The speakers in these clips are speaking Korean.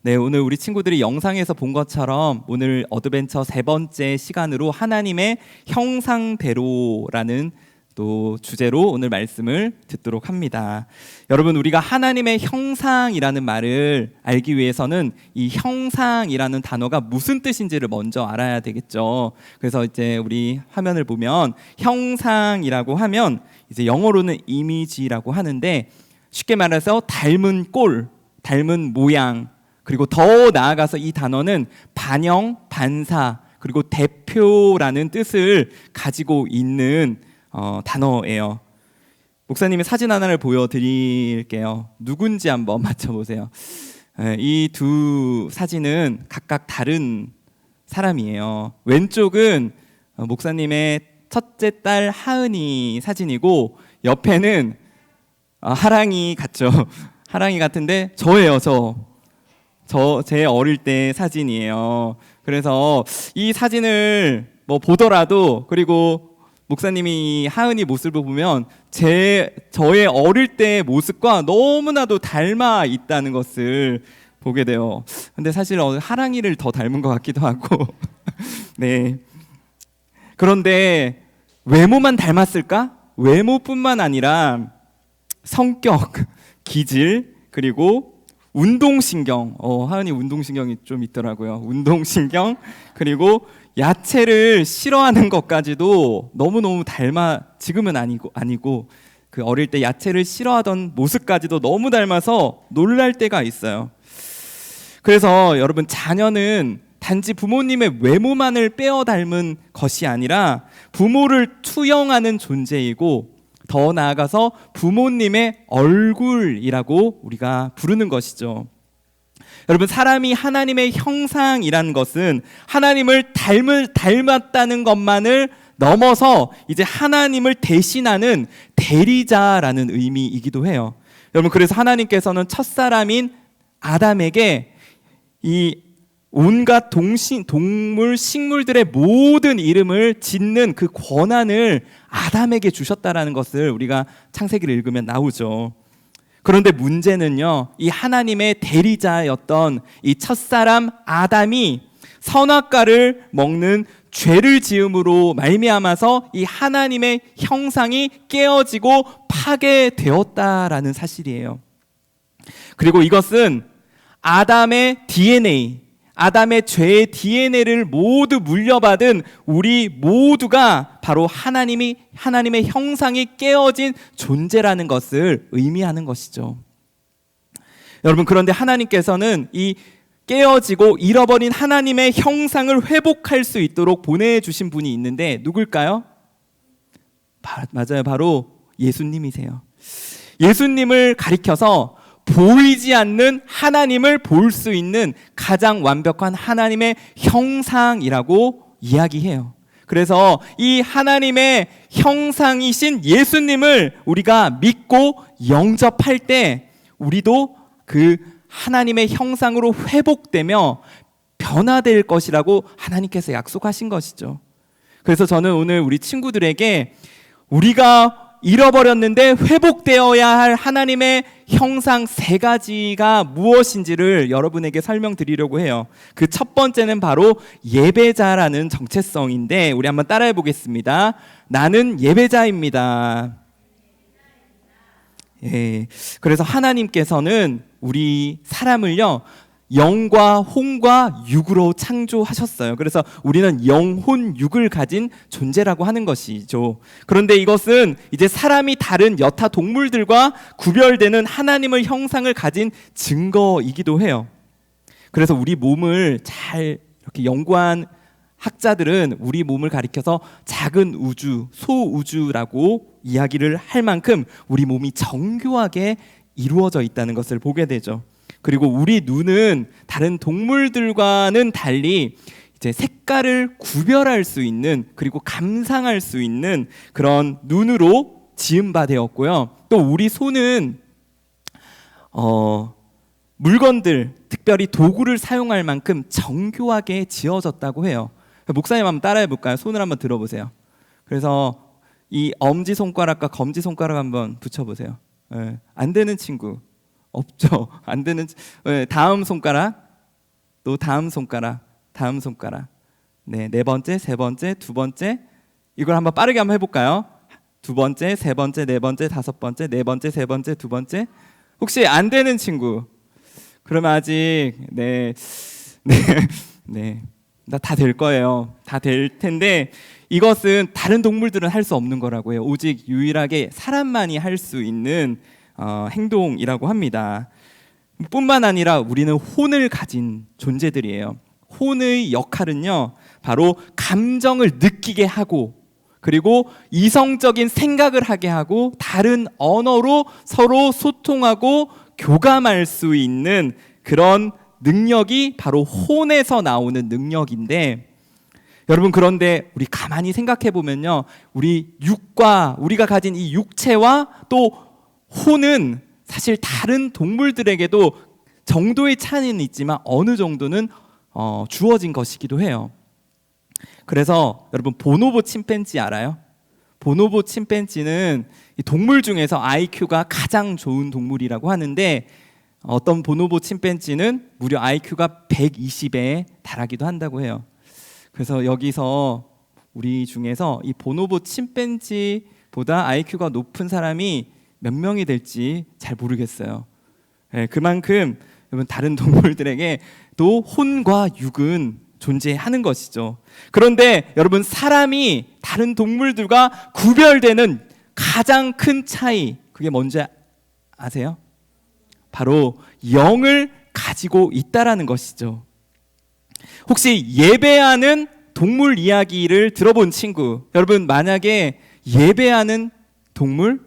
네, 오늘 우리 친구들이 영상에서 본 것처럼 오늘 어드벤처 세 번째 시간으로 하나님의 형상대로라는 또 주제로 오늘 말씀을 듣도록 합니다. 여러분, 우리가 하나님의 형상이라는 말을 알기 위해서는 이 형상이라는 단어가 무슨 뜻인지를 먼저 알아야 되겠죠. 그래서 이제 우리 화면을 보면 형상이라고 하면 이제 영어로는 이미지라고 하는데, 쉽게 말해서 닮은 꼴, 닮은 모양, 그리고 더 나아가서 이 단어는 반영, 반사, 그리고 대표라는 뜻을 가지고 있는 단어예요. 목사님이 사진 하나를 보여드릴게요. 누군지 한번 맞춰보세요. 이 두 사진은 각각 다른 사람이에요. 왼쪽은 목사님의 첫째 딸 하은이 사진이고, 옆에는 하랑이 같죠. 하랑이 같은데 저예요. 제 어릴 때 사진이에요. 그래서 이 사진을 보더라도, 그리고 목사님이 하은이 모습을 보면 저의 어릴 때 모습과 너무나도 닮아 있다는 것을 보게 돼요. 근데 사실 하랑이를 더 닮은 것 같기도 하고 네. 그런데 외모만 닮았을까? 외모뿐만 아니라 성격, 기질, 그리고 운동신경, 하은이 운동신경이 좀 있더라고요. 운동신경, 그리고 야채를 싫어하는 것까지도 너무너무 닮아, 지금은 아니고 그 어릴 때 야채를 싫어하던 모습까지도 너무 닮아서 놀랄 때가 있어요. 그래서 여러분, 자녀는 단지 부모님의 외모만을 빼어 닮은 것이 아니라 부모를 투영하는 존재이고, 더 나아가서 부모님의 얼굴이라고 우리가 부르는 것이죠. 여러분, 사람이 하나님의 형상이라는 것은 하나님을 닮았다는 것만을 넘어서 이제 하나님을 대신하는 대리자라는 의미이기도 해요. 여러분, 그래서 하나님께서는 첫사람인 아담에게 이 온갖 동물, 식물들의 모든 이름을 짓는 그 권한을 아담에게 주셨다라는 것을 우리가 창세기를 읽으면 나오죠. 그런데 문제는요, 이 하나님의 대리자였던 이 첫사람 아담이 선악과를 먹는 죄를 지음으로 말미암아서 이 하나님의 형상이 깨어지고 파괴되었다라는 사실이에요. 그리고 이것은 아담의 DNA, 아담의 죄의 DNA를 모두 물려받은 우리 모두가 바로 하나님의 형상이 깨어진 존재라는 것을 의미하는 것이죠. 여러분, 그런데 하나님께서는 이 깨어지고 잃어버린 하나님의 형상을 회복할 수 있도록 보내주신 분이 있는데 누굴까요? 맞아요. 바로 예수님이세요. 예수님을 가리켜서 보이지 않는 하나님을 볼 수 있는 가장 완벽한 하나님의 형상이라고 이야기해요. 그래서 이 하나님의 형상이신 예수님을 우리가 믿고 영접할 때 우리도 그 하나님의 형상으로 회복되며 변화될 것이라고 하나님께서 약속하신 것이죠. 그래서 저는 오늘 우리 친구들에게 우리가 잃어버렸는데 회복되어야 할 하나님의 형상 세 가지가 무엇인지를 여러분에게 설명드리려고 해요. 그 첫 번째는 바로 예배자라는 정체성인데, 우리 한번 따라해 보겠습니다. 나는 예배자입니다. 예. 그래서 하나님께서는 우리 사람을요, 영과 혼과 육으로 창조하셨어요. 그래서 우리는 영혼 육을 가진 존재라고 하는 것이죠. 그런데 이것은 이제 사람이 다른 여타 동물들과 구별되는 하나님의 형상을 가진 증거이기도 해요. 그래서 우리 몸을 잘 이렇게 연구한 학자들은 우리 몸을 가리켜서 작은 우주, 소우주라고 이야기를 할 만큼 우리 몸이 정교하게 이루어져 있다는 것을 보게 되죠. 그리고 우리 눈은 다른 동물들과는 달리 이제 색깔을 구별할 수 있는, 그리고 감상할 수 있는 그런 눈으로 지음받았고요. 또 우리 손은 물건들, 특별히 도구를 사용할 만큼 정교하게 지어졌다고 해요. 목사님 한번 따라해 볼까요? 손을 한번 들어보세요. 그래서 이 엄지손가락과 검지손가락 한번 붙여보세요. 안 되는 친구 없죠? 안 되는. 다음 손가락, 또 다음 손가락. 네, 네 번째, 세 번째, 두 번째. 이걸 한번 빠르게 한번 해볼까요? 두 번째, 세 번째, 네 번째, 다섯 번째, 네 번째, 세 번째, 두 번째. 혹시 안 되는 친구? 그러면 아직 네, 나 다 될 거예요. 다 될 텐데 이것은 다른 동물들은 할 수 없는 거라고 해요. 오직 유일하게 사람만이 할 수 있는 행동이라고 합니다. 뿐만 아니라 우리는 혼을 가진 존재들이에요. 혼의 역할은요, 바로 감정을 느끼게 하고, 그리고 이성적인 생각을 하게 하고, 다른 언어로 서로 소통하고 교감할 수 있는 그런 능력이 바로 혼에서 나오는 능력인데, 여러분, 그런데 우리 가만히 생각해 보면요, 우리가 가진 이 육체와 또 혼은 사실 다른 동물들에게도 정도의 차이는 있지만 어느 정도는 주어진 것이기도 해요. 그래서 여러분, 보노보 침팬지 알아요? 보노보 침팬지는 이 동물 중에서 IQ가 가장 좋은 동물이라고 하는데, 어떤 보노보 침팬지는 무려 IQ가 120에 달하기도 한다고 해요. 그래서 여기서 우리 중에서 이 보노보 침팬지보다 IQ가 높은 사람이 몇 명이 될지 잘 모르겠어요. 네, 그만큼 여러분, 다른 동물들에게도 혼과 육은 존재하는 것이죠. 그런데 여러분, 사람이 다른 동물들과 구별되는 가장 큰 차이, 그게 뭔지 아세요? 바로 영을 가지고 있다라는 것이죠. 혹시 예배하는 동물 이야기를 들어본 친구, 여러분, 만약에 예배하는 동물,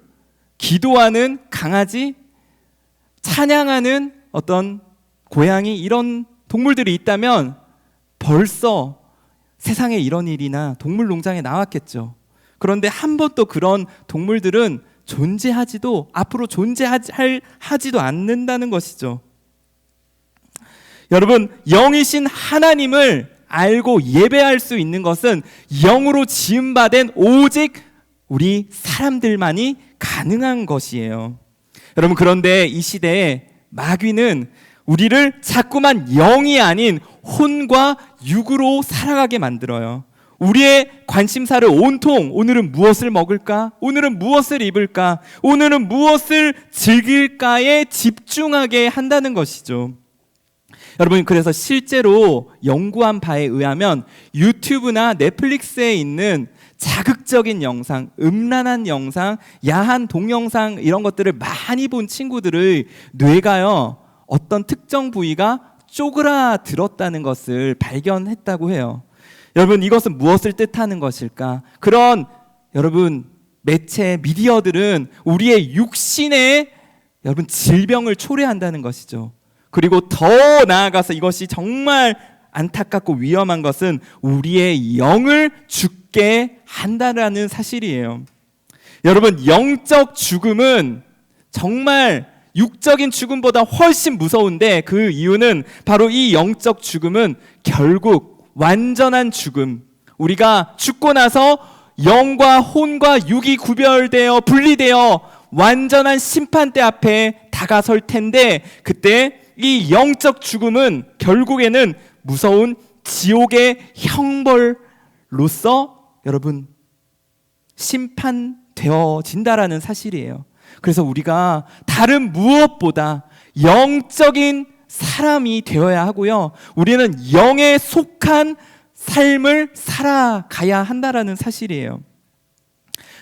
기도하는 강아지, 찬양하는 어떤 고양이, 이런 동물들이 있다면 벌써 세상에 이런 일이나 동물농장에 나왔겠죠. 그런데 한 번도 그런 동물들은 존재하지도, 앞으로 존재하지도 않는다는 것이죠. 여러분, 영이신 하나님을 알고 예배할 수 있는 것은 영으로 지음받은 오직 우리 사람들만이 가능한 것이에요. 여러분, 그런데 이 시대에 마귀는 우리를 자꾸만 영이 아닌 혼과 육으로 살아가게 만들어요. 우리의 관심사를 온통 오늘은 무엇을 먹을까? 오늘은 무엇을 입을까? 오늘은 무엇을 즐길까에 집중하게 한다는 것이죠. 여러분, 그래서 실제로 연구한 바에 의하면 유튜브나 넷플릭스에 있는 자극적인 영상, 음란한 영상, 야한 동영상, 이런 것들을 많이 본 친구들의 뇌가요, 어떤 특정 부위가 쪼그라들었다는 것을 발견했다고 해요. 여러분, 이것은 무엇을 뜻하는 것일까? 그런 여러분, 매체, 미디어들은 우리의 육신에 여러분 질병을 초래한다는 것이죠. 그리고 더 나아가서 이것이 정말 안타깝고 위험한 것은 우리의 영을 죽게 한다는 사실이에요. 여러분, 영적 죽음은 정말 육적인 죽음보다 훨씬 무서운데, 그 이유는 바로 이 영적 죽음은 결국 완전한 죽음, 우리가 죽고 나서 영과 혼과 육이 구별되어 분리되어 완전한 심판대 앞에 다가설 텐데, 그때 이 영적 죽음은 결국에는 무서운 지옥의 형벌로서 여러분 심판되어진다라는 사실이에요. 그래서 우리가 다른 무엇보다 영적인 사람이 되어야 하고요, 우리는 영에 속한 삶을 살아가야 한다라는 사실이에요.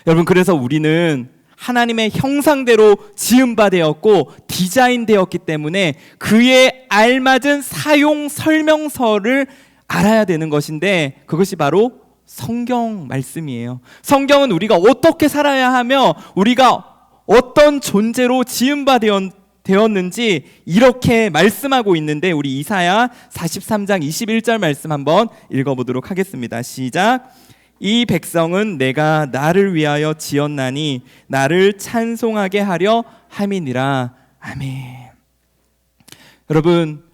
여러분, 그래서 우리는 하나님의 형상대로 지음바되었고 디자인되었기 때문에 그에 알맞은 사용 설명서를 알아야 되는 것인데, 그것이 바로 성경 말씀이에요. 성경은 우리가 어떻게 살아야 하며 우리가 어떤 존재로 지음바되었는지 이렇게 말씀하고 있는데, 우리 이사야 43장 21절 말씀 한번 읽어보도록 하겠습니다. 시작. 이 백성은 내가 나를 위하여 지었나니 나를 찬송하게 하려 함이니라. 아멘. 여러분,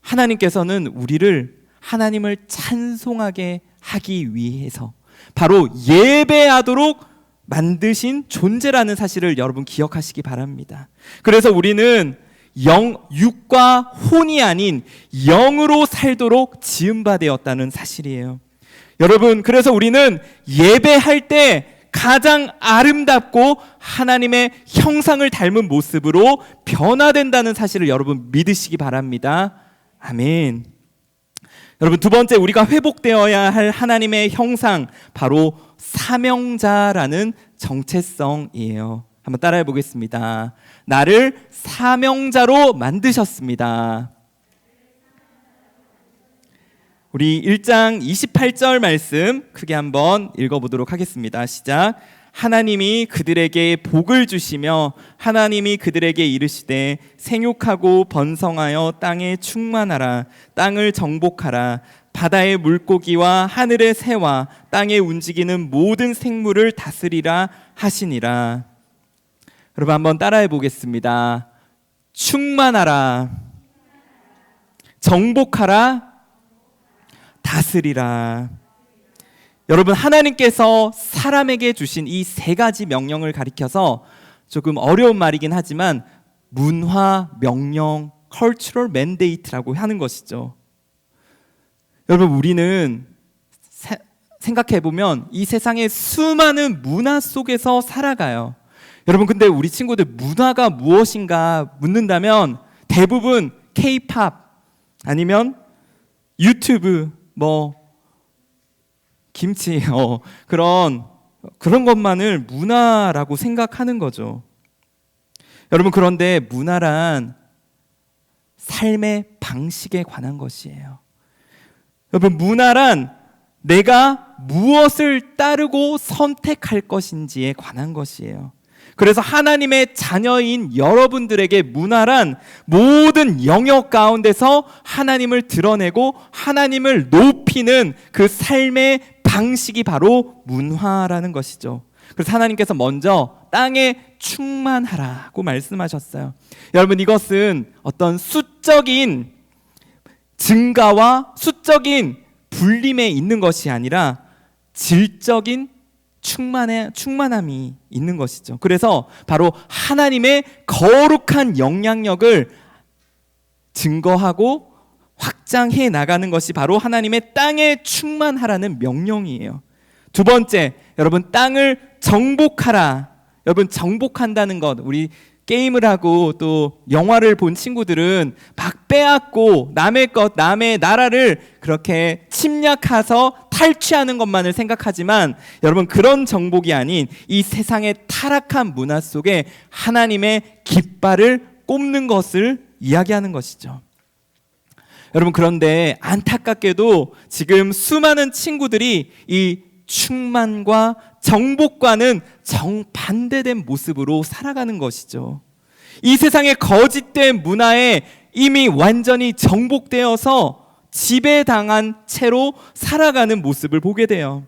하나님께서는 우리를 하나님을 찬송하게 하기 위해서 바로 예배하도록 만드신 존재라는 사실을 여러분 기억하시기 바랍니다. 그래서 우리는 육과 혼이 아닌 영으로 살도록 지음바 되었다는 사실이에요. 여러분, 그래서 우리는 예배할 때 가장 아름답고 하나님의 형상을 닮은 모습으로 변화된다는 사실을 여러분 믿으시기 바랍니다. 아멘. 여러분, 두 번째 우리가 회복되어야 할 하나님의 형상, 바로 사명자라는 정체성이에요. 한번 따라해 보겠습니다. 나를 사명자로 만드셨습니다. 우리 1장 28절 말씀 크게 한번 읽어보도록 하겠습니다. 시작. 하나님이 그들에게 복을 주시며 하나님이 그들에게 이르시되 생육하고 번성하여 땅에 충만하라. 땅을 정복하라. 바다의 물고기와 하늘의 새와 땅에 움직이는 모든 생물을 다스리라 하시니라. 여러분, 한번 따라해 보겠습니다. 충만하라, 정복하라, 다스리라. 여러분, 하나님께서 사람에게 주신 이 세 가지 명령을 가리켜서 조금 어려운 말이긴 하지만 문화, 명령, cultural mandate라고 하는 것이죠. 여러분, 우리는 생각해보면 이 세상의 수많은 문화 속에서 살아가요. 여러분, 근데 우리 친구들 문화가 무엇인가 묻는다면 대부분 K-팝 아니면 유튜브, 김치, 그런 것만을 문화라고 생각하는 거죠. 여러분, 그런데 문화란 삶의 방식에 관한 것이에요. 여러분, 문화란 내가 무엇을 따르고 선택할 것인지에 관한 것이에요. 그래서 하나님의 자녀인 여러분들에게 문화란 모든 영역 가운데서 하나님을 드러내고 하나님을 높이는 그 삶의 방식이 바로 문화라는 것이죠. 그래서 하나님께서 먼저 땅에 충만하라고 말씀하셨어요. 여러분, 이것은 어떤 수적인 증가와 수적인 불림에 있는 것이 아니라 질적인 충만함이 있는 것이죠. 그래서 바로 하나님의 거룩한 영향력을 증거하고 확장해 나가는 것이 바로 하나님의 땅에 충만하라는 명령이에요. 두 번째, 여러분, 땅을 정복하라. 여러분, 정복한다는 것, 우리 게임을 하고 또 영화를 본 친구들은 막 빼앗고 남의 것, 남의 나라를 그렇게 침략해서 탈취하는 것만을 생각하지만 여러분, 그런 정복이 아닌 이 세상의 타락한 문화 속에 하나님의 깃발을 꼽는 것을 이야기하는 것이죠. 여러분, 그런데 안타깝게도 지금 수많은 친구들이 이 충만과 정복과는 정반대된 모습으로 살아가는 것이죠. 이 세상의 거짓된 문화에 이미 완전히 정복되어서 지배당한 채로 살아가는 모습을 보게 돼요.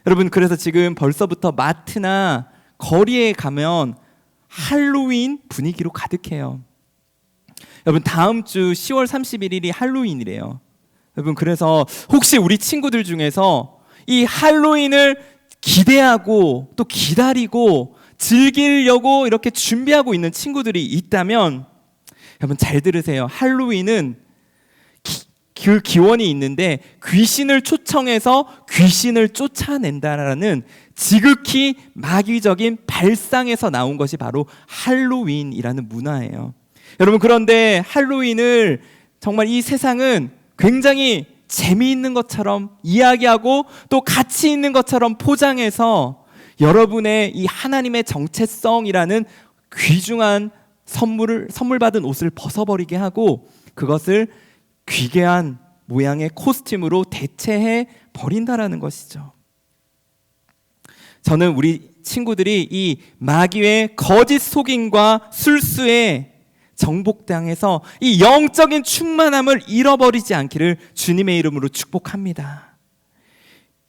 여러분, 그래서 지금 벌써부터 마트나 거리에 가면 할로윈 분위기로 가득해요. 여러분, 다음 주 10월 31일이 할로윈이래요. 여러분, 그래서 혹시 우리 친구들 중에서 이 할로윈을 기대하고 또 기다리고 즐기려고 이렇게 준비하고 있는 친구들이 있다면 여러분, 잘 들으세요. 할로윈은 그 기원이 있는데 귀신을 초청해서 귀신을 쫓아낸다라는 지극히 마귀적인 발상에서 나온 것이 바로 할로윈이라는 문화예요. 여러분, 그런데 할로윈을 정말 이 세상은 굉장히 재미있는 것처럼 이야기하고 또 가치 있는 것처럼 포장해서 여러분의 이 하나님의 정체성이라는 귀중한 선물 받은 옷을 벗어버리게 하고 그것을 귀괴한 모양의 코스튬으로 대체해 버린다라는 것이죠. 저는 우리 친구들이 이 마귀의 거짓 속임과 술수에 정복당해서 이 영적인 충만함을 잃어버리지 않기를 주님의 이름으로 축복합니다.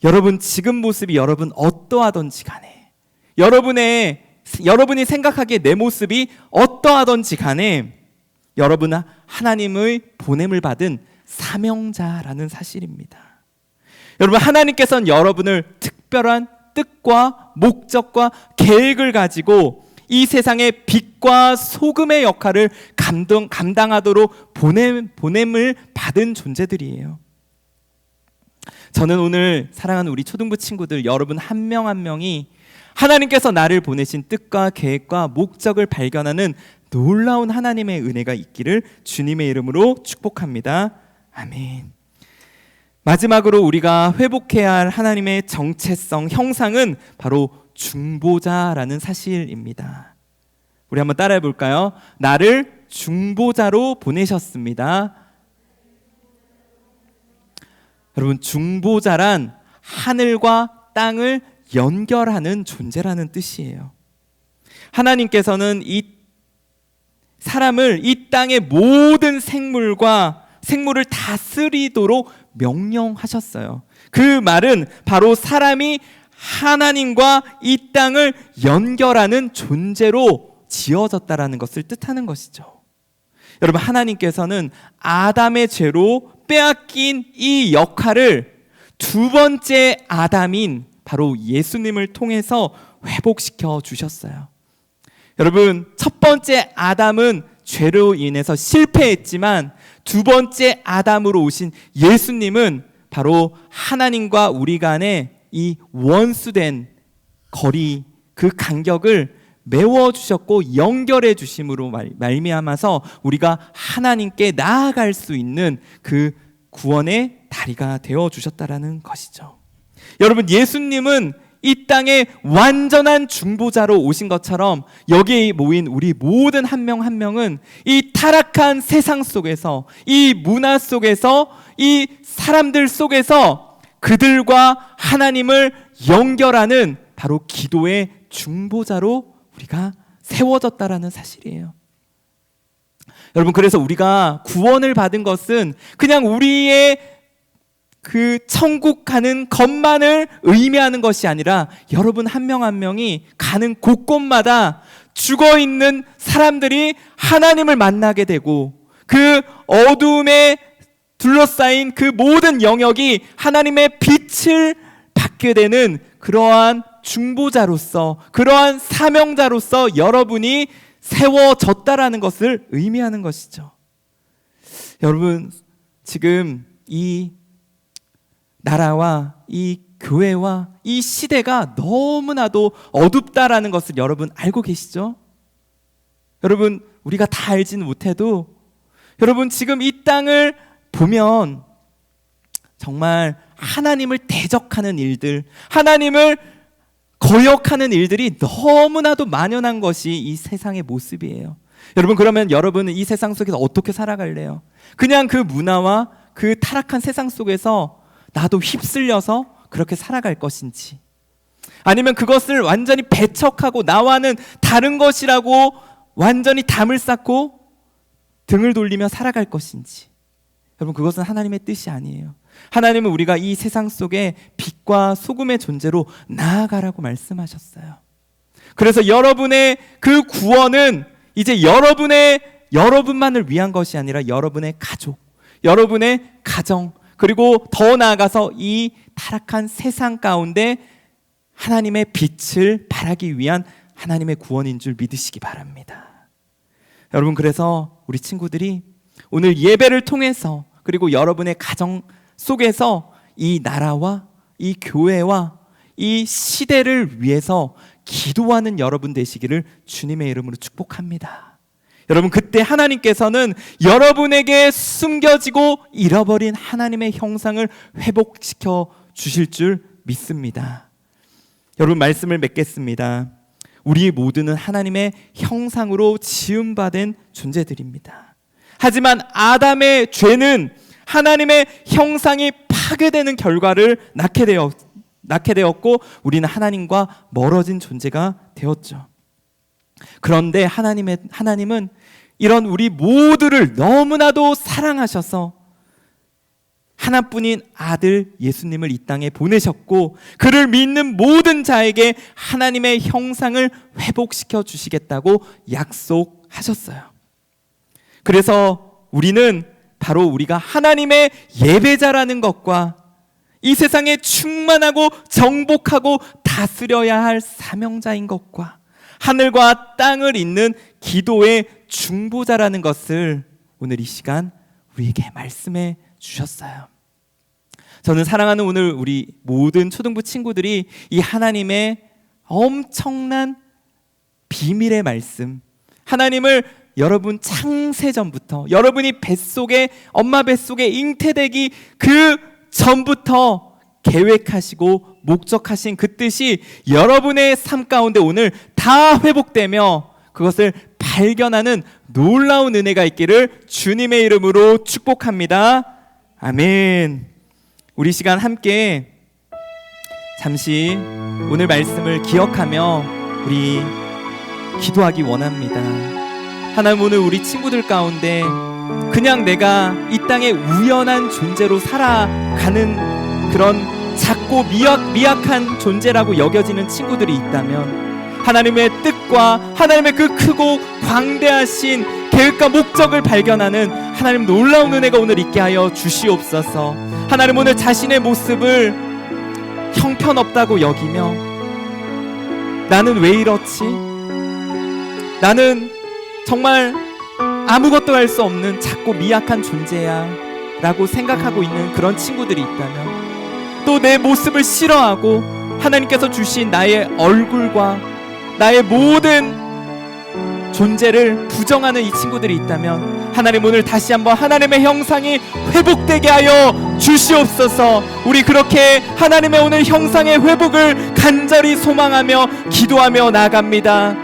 여러분, 지금 모습이 여러분 어떠하던지 간에 여러분이 생각하기에 내 모습이 어떠하던지 간에 여러분은 하나님의 보냄을 받은 사명자라는 사실입니다. 여러분, 하나님께서는 여러분을 특별한 뜻과 목적과 계획을 가지고 이 세상의 빛과 소금의 역할을 감당하도록 보냄을 받은 존재들이에요. 저는 오늘 사랑하는 우리 초등부 친구들 여러분 한 명 한 명이 하나님께서 나를 보내신 뜻과 계획과 목적을 발견하는 놀라운 하나님의 은혜가 있기를 주님의 이름으로 축복합니다. 아멘. 마지막으로 우리가 회복해야 할 하나님의 정체성, 형상은 바로 중보자라는 사실입니다. 우리 한번 따라해 볼까요? 나를 중보자로 보내셨습니다. 여러분, 중보자란 하늘과 땅을 연결하는 존재라는 뜻이에요. 하나님께서는 이 사람을 이 땅의 모든 생물을 다스리도록 명령하셨어요. 그 말은 바로 사람이 하나님과 이 땅을 연결하는 존재로 지어졌다라는 것을 뜻하는 것이죠. 여러분, 하나님께서는 아담의 죄로 빼앗긴 이 역할을 두 번째 아담인 바로 예수님을 통해서 회복시켜 주셨어요. 여러분, 첫 번째 아담은 죄로 인해서 실패했지만 두 번째 아담으로 오신 예수님은 바로 하나님과 우리 간의 이 원수된 거리, 그 간격을 메워주셨고 연결해 주심으로 말미암아서 우리가 하나님께 나아갈 수 있는 그 구원의 다리가 되어주셨다라는 것이죠. 여러분, 예수님은 이 땅에 완전한 중보자로 오신 것처럼 여기에 모인 우리 모든 한 명 한 명은 이 타락한 세상 속에서, 이 문화 속에서, 이 사람들 속에서 그들과 하나님을 연결하는 바로 기도의 중보자로 우리가 세워졌다라는 사실이에요. 여러분, 그래서 우리가 구원을 받은 것은 그냥 우리의 그 천국 가는 것만을 의미하는 것이 아니라 여러분 한 명 한 명이 가는 곳곳마다 죽어있는 사람들이 하나님을 만나게 되고 그 어둠에 둘러싸인 그 모든 영역이 하나님의 빛을 받게 되는 그러한 중보자로서, 그러한 사명자로서 여러분이 세워졌다라는 것을 의미하는 것이죠. 여러분, 지금 이 나라와 이 교회와 이 시대가 너무나도 어둡다라는 것을 여러분 알고 계시죠? 여러분, 우리가 다 알지는 못해도 여러분 지금 이 땅을 보면 정말 하나님을 대적하는 일들, 하나님을 거역하는 일들이 너무나도 만연한 것이 이 세상의 모습이에요. 여러분, 그러면 여러분은 이 세상 속에서 어떻게 살아갈래요? 그냥 그 문화와 그 타락한 세상 속에서 나도 휩쓸려서 그렇게 살아갈 것인지, 아니면 그것을 완전히 배척하고 나와는 다른 것이라고 완전히 담을 쌓고 등을 돌리며 살아갈 것인지, 여러분, 그것은 하나님의 뜻이 아니에요. 하나님은 우리가 이 세상 속에 빛과 소금의 존재로 나아가라고 말씀하셨어요. 그래서 여러분의 그 구원은 이제 여러분만을 위한 것이 아니라 여러분의 가족, 여러분의 가정, 그리고 더 나아가서 이 타락한 세상 가운데 하나님의 빛을 발하기 위한 하나님의 구원인 줄 믿으시기 바랍니다. 여러분, 그래서 우리 친구들이 오늘 예배를 통해서, 그리고 여러분의 가정 속에서 이 나라와 이 교회와 이 시대를 위해서 기도하는 여러분 되시기를 주님의 이름으로 축복합니다. 여러분, 그때 하나님께서는 여러분에게 숨겨지고 잃어버린 하나님의 형상을 회복시켜 주실 줄 믿습니다. 여러분, 말씀을 맺겠습니다. 우리 모두는 하나님의 형상으로 지음받은 존재들입니다. 하지만 아담의 죄는 하나님의 형상이 파괴되는 결과를 낳게 되었고 우리는 하나님과 멀어진 존재가 되었죠. 그런데 하나님은 이런 우리 모두를 너무나도 사랑하셔서 하나뿐인 아들 예수님을 이 땅에 보내셨고 그를 믿는 모든 자에게 하나님의 형상을 회복시켜 주시겠다고 약속하셨어요. 그래서 우리는 바로 우리가 하나님의 예배자라는 것과 이 세상에 충만하고 정복하고 다스려야 할 사명자인 것과 하늘과 땅을 잇는 기도의 중보자라는 것을 오늘 이 시간 우리에게 말씀해 주셨어요. 저는 사랑하는 오늘 우리 모든 초등부 친구들이 이 하나님의 엄청난 비밀의 말씀, 하나님을 여러분 창세전부터, 여러분이 뱃속에, 엄마 뱃속에 잉태되기 그 전부터 계획하시고 목적하신 그 뜻이 여러분의 삶 가운데 오늘 다 회복되며 그것을 발견하는 놀라운 은혜가 있기를 주님의 이름으로 축복합니다. 아멘. 우리 시간 함께 잠시 오늘 말씀을 기억하며 우리 기도하기 원합니다. 하나님, 오늘 우리 친구들 가운데 그냥 내가 이 땅에 우연한 존재로 살아가는 그런 작고 미약한 존재라고 여겨지는 친구들이 있다면 하나님의 뜻과 하나님의 그 크고 광대하신 계획과 목적을 발견하는 하나님 놀라운 은혜가 오늘 있게 하여 주시옵소서. 하나님, 오늘 자신의 모습을 형편없다고 여기며 나는 왜 이렇지? 나는 정말 아무것도 할 수 없는 작고 미약한 존재야 라고 생각하고 있는 그런 친구들이 있다면, 또 내 모습을 싫어하고 하나님께서 주신 나의 얼굴과 나의 모든 존재를 부정하는 이 친구들이 있다면 하나님, 오늘 다시 한번 하나님의 형상이 회복되게 하여 주시옵소서. 우리 그렇게 하나님의 오늘 형상의 회복을 간절히 소망하며 기도하며 나아갑니다.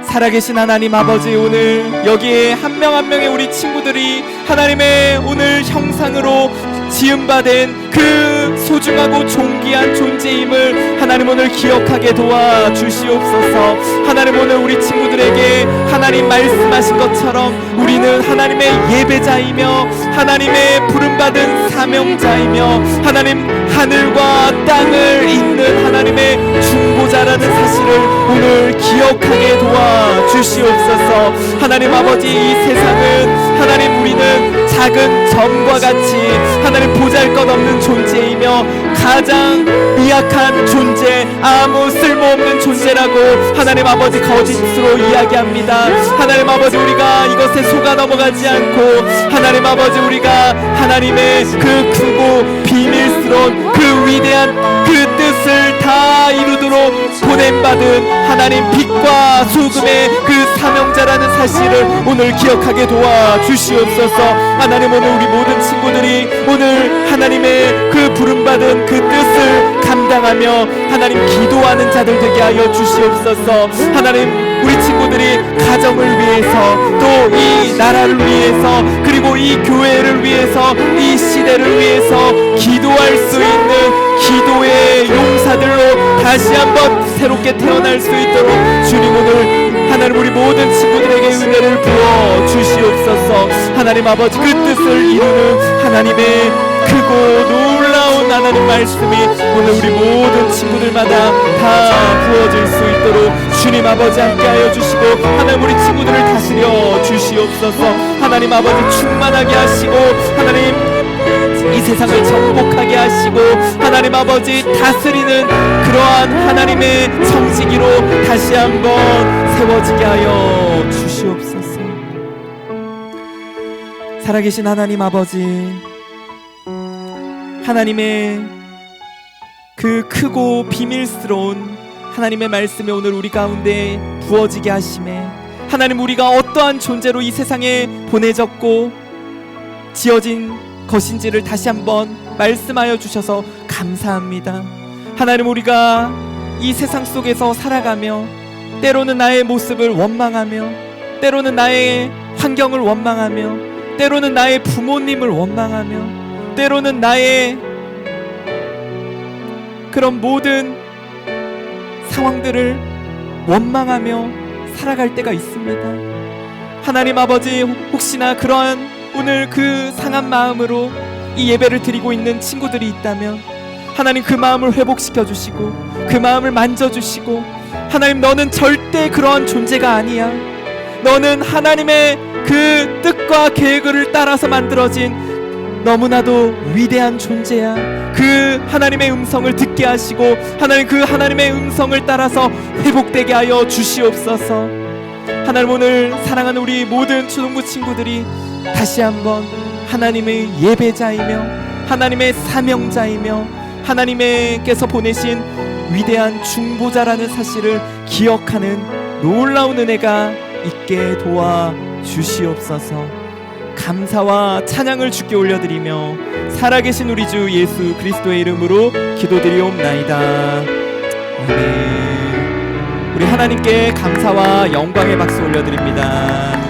살아계신 하나님 아버지, 오늘 여기에 한 명 한 명의 우리 친구들이 하나님의 오늘 형상으로 지음받은 그 소중하고 존귀한 존재임을 하나님 오늘 기억하게 도와주시옵소서. 하나님, 오늘 우리 친구들에게 하나님 말씀하신 것처럼 우리는 하나님의 예배자이며 하나님의 부름받은 사명자이며 하나님 하늘과 땅을 잇는 하나님의 중보자라는 사실을 오늘 기억하게 도와주시옵소서. 하나님 아버지, 이 세상은 하나님 우리는 작은 점과 같이 하나님 보잘것없는 존재이며 가장 미약한 존재, 아무 쓸모없는 존재라고 하나님 아버지 거짓으로 이야기합니다. 하나님 아버지, 우리가 이것에 속아 넘어가지 않고 하나님 아버지, 우리가 하나님의 그 크고 비밀스러운 그 위대한 그 뜻을 다 이루도록 보냄받은 하나님 빛과 소금의 그 사명자라는 사실을 오늘 기억하게 도와주시옵소서. 하나님, 오늘 우리 모든 친구들이 오늘 하나님의 그 부름받은 그 뜻을 감당하며 하나님 기도하는 자들 되게 하여 주시옵소서. 하나님, 우리 친구들이 가정을 위해서, 또 이 나라를 위해서, 그리고 이 교회를 위해서, 이 시대를 위해서 기도할 수 있는 기도의 용사들로 다시 한번 새롭게 태어날 수 있도록 주님, 오늘 하나님 우리 모든 친구들에게 은혜를 부어 주시옵소서. 하나님 아버지, 그 뜻을 이루는 하나님의 크고 놀라운 하나님 말씀이 오늘 우리 모든 친구들마다 다 부어질 수 있도록 주님 아버지 함께하여 주시고, 하나님 우리 친구들을 다스려 주시옵소서. 하나님 아버지, 충만하게 하시고 하나님 이 세상을 정복하게 하시고 하나님 아버지 다스리는 그러한 하나님의 청지기로 다시 한번 세워지게 하여 주시옵소서. 살아계신 하나님 아버지, 하나님의 그 크고 비밀스러운 하나님의 말씀이 오늘 우리 가운데 부어지게 하심에 하나님, 우리가 어떠한 존재로 이 세상에 보내졌고 지어진 것인지를 다시 한번 말씀하여 주셔서 감사합니다. 하나님, 우리가 이 세상 속에서 살아가며 때로는 나의 모습을 원망하며, 때로는 나의 환경을 원망하며, 때로는 나의 부모님을 원망하며, 때로는 나의 그런 모든 상황들을 원망하며 살아갈 때가 있습니다. 하나님 아버지, 혹시나 그러한 오늘 그 상한 마음으로 이 예배를 드리고 있는 친구들이 있다면 하나님, 그 마음을 회복시켜 주시고 그 마음을 만져주시고, 하나님, 너는 절대 그러한 존재가 아니야. 너는 하나님의 그 뜻과 계획을 따라서 만들어진 너무나도 위대한 존재야. 그 하나님의 음성을 듣게 하시고 하나님 그 하나님의 음성을 따라서 회복되게 하여 주시옵소서. 하나님, 오늘 사랑하는 우리 모든 초등부 친구들이 다시 한번 하나님의 예배자이며 하나님의 사명자이며 하나님께서 보내신 위대한 중보자라는 사실을 기억하는 놀라운 은혜가 있게 도와 주시옵소서. 감사와 찬양을 주께 올려드리며 살아계신 우리 주 예수 그리스도의 이름으로 기도드리옵나이다. 아멘. 우리 하나님께 감사와 영광의 박수 올려드립니다.